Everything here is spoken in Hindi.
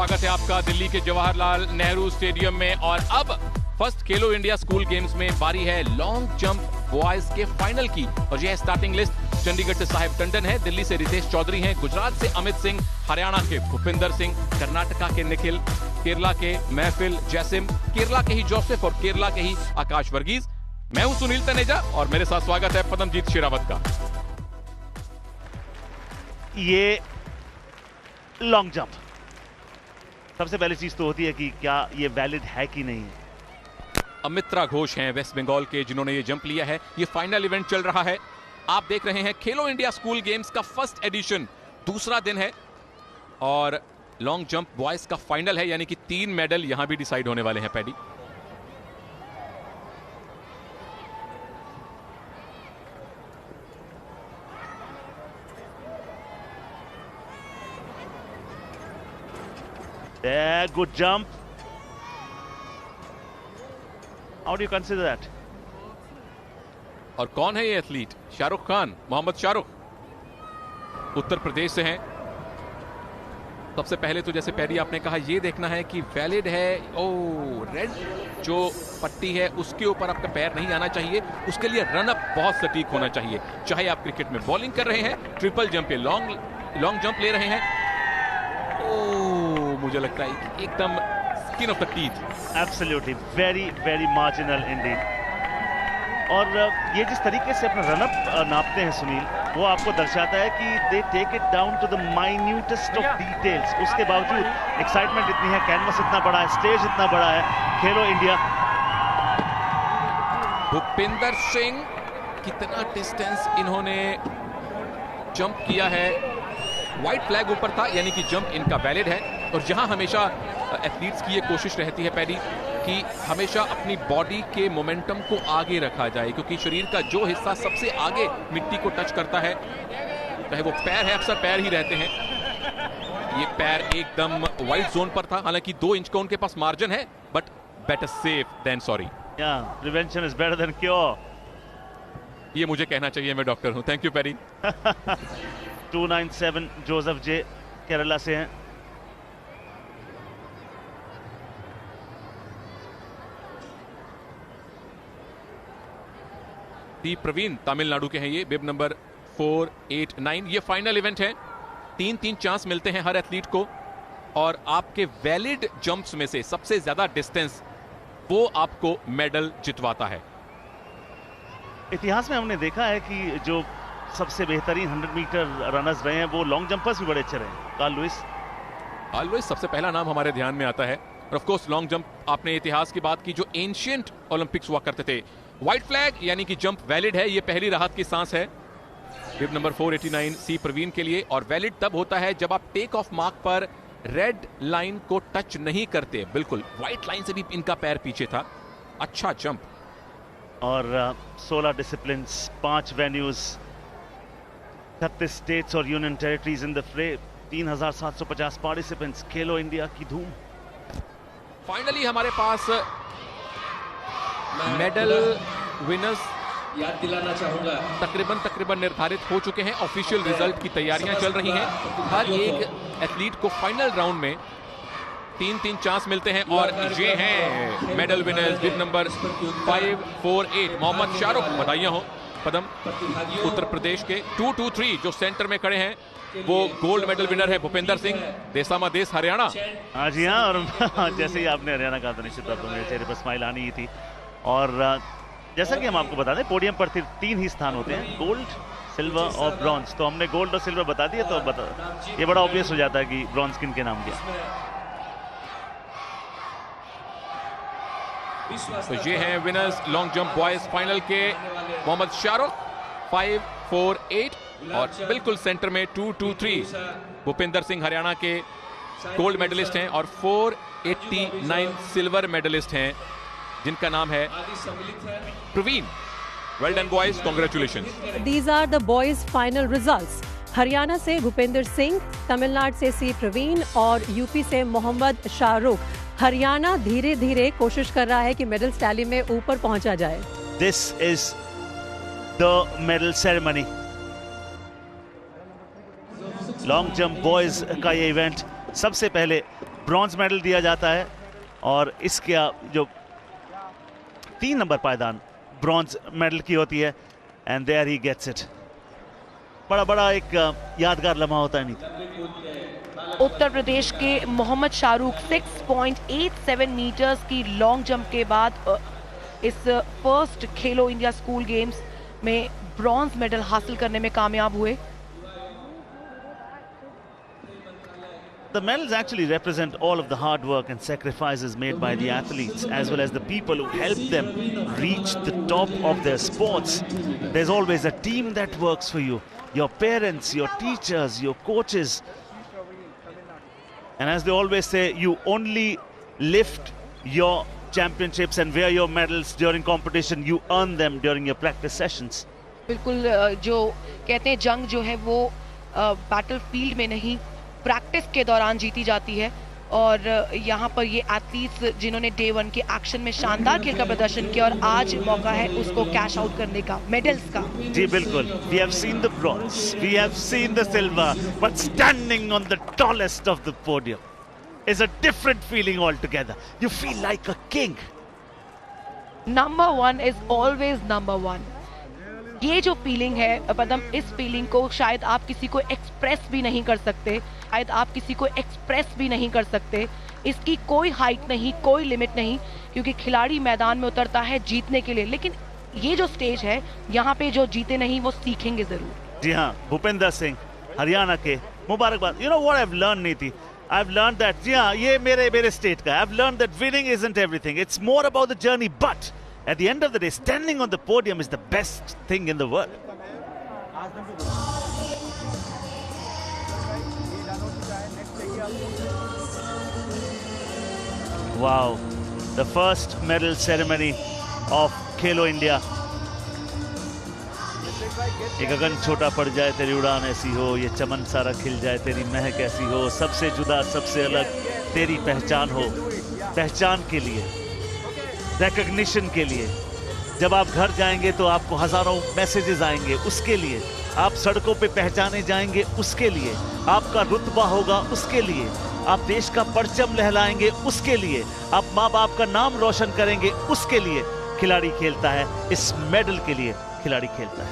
स्वागत है आपका दिल्ली के जवाहरलाल नेहरू स्टेडियम में। और अब फर्स्ट खेलो इंडिया स्कूल गेम्स में बारी है लॉन्ग जंप बॉयज के फाइनल की। और यह स्टार्टिंग लिस्ट चंडीगढ़ से साहिब टंडन है, दिल्ली से रितेश चौधरी हैं, गुजरात से अमित सिंह, हरियाणा के भूपिंदर सिंह, कर्नाटका के निखिल, केरला के महफिल जैसिम, केरला के ही जोसेफ और केरला के ही आकाश वर्गीज। मैं हूं सुनील तनेजा और मेरे साथ स्वागत है पदमजीत शेरावत का। ये लॉन्ग जंप, सबसे पहली चीज तो होती है कि क्या ये वैलिड है कि नहीं है। अमित्रा घोष हैं वेस्ट बंगाल के, जिन्होंने ये जंप लिया है। ये फाइनल इवेंट चल रहा है, आप देख रहे हैं खेलो इंडिया स्कूल गेम्स का फर्स्ट एडिशन, दूसरा दिन है और लॉन्ग जंप बॉयज का फाइनल है, यानी कि 3 मेडल यहां भी डिसाइड होने वाले हैं। Paddy, good jump. How do you consider that? और कौन है ये एथलीट? शाहरुख खान, मोहम्मद शाहरुख, उत्तर प्रदेश से हैं। सबसे पहले तो जैसे पैडी आपने कहा, ये देखना है कि वैलिड है। ओ, रेड जो पट्टी है उसके ऊपर आपका पैर नहीं आना चाहिए, उसके लिए रन अप बहुत सटीक होना चाहिए। चाहे आप क्रिकेट में बॉलिंग कर रहे हैं, ट्रिपल जंप पे लॉन्ग जंप ले रहे हैं, मुझे लगता है कि एकदम skin of the teeth. Absolutely, very marginal Indeed. और ये जिस तरीके से अपना रनअप नापते हैं सुनील, वो आपको दर्शाता है कि they take it down to the minutest of details. उसके बावजूद एक्साइटमेंट इतनी है, कैनवस इतना बड़ा है, स्टेज इतना बड़ा है, खेलो इंडिया। भूपिंदर सिंह, कितना डिस्टेंस इन्होंने जंप किया है। व्हाइट फ्लैग ऊपर था, यानी कि जंप इनका वैलिड है। और जहां हमेशा एथलीट्स की ये कोशिश रहती है पैडी कि हमेशा अपनी बॉडी के मोमेंटम को आगे रखा जाए, क्योंकि शरीर का जो हिस्सा सबसे आगे मिट्टी को टच करता है, चाहे वो पैर है, अक्सर पैर ही रहते हैं। ये पैर एकदम वाइट जोन पर था, हालांकि 2 इंच का उनके पास मार्जिन है, but better safe than sorry. Prevention is better than cure. ये मुझे कहना चाहिए, मैं डॉक्टर हूं। Thank you Paddy. 297 Joseph J Kerala से हैं। टी प्रवीण तमिलनाडु के हैं, ये बिब नंबर 489। ये फाइनल इवेंट है, 3 चांस मिलते हैं हर एथलीट को, और आपके वैलिड जंप्स में से सबसे ज्यादा डिस्टेंस वो आपको मेडल जितवाता है। इतिहास में हमने देखा है कि जो सबसे बेहतरीन 100 मीटर रनर्स रहे हैं वो लॉन्ग जंपर्स भी बड़े अच्छे रहे हैं। कार्ल लुइस सबसे पहला नाम हमारे ध्यान में आता है। और ऑफ कोर्स लॉन्ग जंप, आपने इतिहास की बात की, जो एंशिएंट ओलंपिक्स हुआ करते थे। व्हाइट फ्लैग यानी कि जंप वैलिड है, ये पहली राहत की सांस है बिब नंबर 489 सी प्रवीण के लिए। और वैलिड तब होता है जब आप टेक ऑफ मार्क पर रेड लाइन को टच नहीं करते। बिल्कुल व्हाइट लाइन से भी इनका पैर पीछे था। अच्छा जंप। और 16 डिसिप्लिन, 5 वेन्यूज, 36 स्टेट्स और यूनियन टेरिटरीज इन द फ्रे, 3750 पार्टिसिपेंट्स, खेलो इंडिया की धूम। फाइनली हमारे पास मेडल विनर्स याद दिलाना चाहूंगा, तकरीबन निर्धारित हो चुके हैं। ऑफिशियल रिजल्ट की तैयारियां चल रही हैं। हर एक एथलीट को फाइनल राउंड में 3 चांस मिलते हैं। और ये हैं मेडल विनर्स बिब नंबर 548 मोहम्मद शाहरुख, बधाइयां हो पदम, उत्तर प्रदेश के। 223 जो सेंटर में खड़े हैं वो गोल्ड मेडल विनर है भूपिंदर सिंह, देसामा देश हरियाणा। हाँ जी हाँ, और जैसे ही आपने हरियाणा कहा तो निश्चित तौर पर मेरे चेहरे पर स्माइल आनी ही थी। और जैसा कि हम आपको बता दें, पोडियम पर 3 ही स्थान होते हैं, गोल्ड, सिल्वर और ब्रॉन्ज। तो हमने गोल्ड और सिल्वर बता दिया, तो ये बड़ा ऑब्वियस हो जाता है कि ब्रॉन्ज किन के नाम गया। तो ये हैं winners long jump boys final के, मोहम्मद शाहरुख 548 और बिल्कुल सेंटर में 223 भूपिंदर सिंह हरियाणा के गोल्ड मेडलिस्ट हैं, और 489 सिल्वर मेडलिस्ट हैं जिनका नाम है Praveen. Well done boys, congratulations. These are the boys final results. Haryana से भूपिंदर सिंह, तमिलनाडु से सी प्रवीण और यूपी से मोहम्मद शाहरुख। हरियाणा धीरे धीरे कोशिश कर रहा है कि मेडल टैली में ऊपर पहुंचा जाए। This is the medal ceremony. Long jump boys का ये इवेंट सबसे पहले ब्रॉन्ज मेडल दिया जाता है और इसके जो 3 नंबर पायदान ब्रॉन्ज मेडल की होती है, and there he gets it. बड़ा एक यादगार लम्हा होता है। नहीं, उत्तर प्रदेश के मोहम्मद शाहरुख 6.87 मीटर्स की लॉन्ग जंप के बाद इस फर्स्ट खेलो इंडिया स्कूल गेम्स में ब्रॉन्ज मेडल हासिल करने में कामयाब हुए। The medals actually represent all of the hard work and sacrifices made by the athletes, as well as the people who help them reach the top of their sports. There's always a team that works for you. Your parents, your teachers, your coaches. And as they always say, you only lift your championships and wear your medals during competition. You earn them during your practice sessions. बिल्कुल, जो कहते हैं जंग जो है वो बैटल फील्ड में नहीं, प्रैक्टिस के दौरान जीती जाती है। और यहाँ पर ये एथलीट्स जिन्होंने डे 1 के एक्शन में शानदार खेल का प्रदर्शन किया और आज मौका है उसको कैश आउट करने का, मेडल्स का। जी बिल्कुल, we have seen the bronze, we have seen the silver, but standing on the tallest of the podium is a different feeling altogether. You feel like a king. Number 1 is always number 1. ये जो फीलिंग है पदम, इस फीलिंग को शायद आप किसी को एक्सप्रेस भी नहीं कर सकते, इसकी कोई हाइट नहीं, कोई लिमिट नहीं, क्योंकि खिलाड़ी मैदान में उतरता है जीतने के लिए, लेकिन ये जो स्टेज है यहाँ पे जो जीते नहीं वो सीखेंगे जरूर। जी हाँ, भूपेंद्र सिंह हरियाणा के, मुबारकबाद। You know what I have learn नीति, आई हैव लर्न दैट, जी हाँ, ये मेरे स्टेट का, I have learn that winning isn't everything, it's more about the journey, but at the end of the day, standing on the podium is the best thing in the world. Wow, the first medal ceremony of Khelo India. एक गगन छोटा पड़ जाए तेरी उड़ान ऐसी हो, ये चमन सारा खिल जाए तेरी महक ऐसी हो, सबसे जुदा सबसे अलग तेरी पहचान हो। पहचान के लिए, रिकॉग्निशन के लिए, जब आप घर जाएंगे तो आपको हजारों मैसेजेस आएंगे, उसके लिए आप सड़कों पे पहचाने जाएंगे, उसके लिए आपका रुतबा होगा, उसके लिए आप देश का परचम लहराएंगे, उसके लिए आप माँ बाप का नाम रोशन करेंगे, उसके लिए खिलाड़ी खेलता है, इस मेडल के लिए खिलाड़ी खेलता है।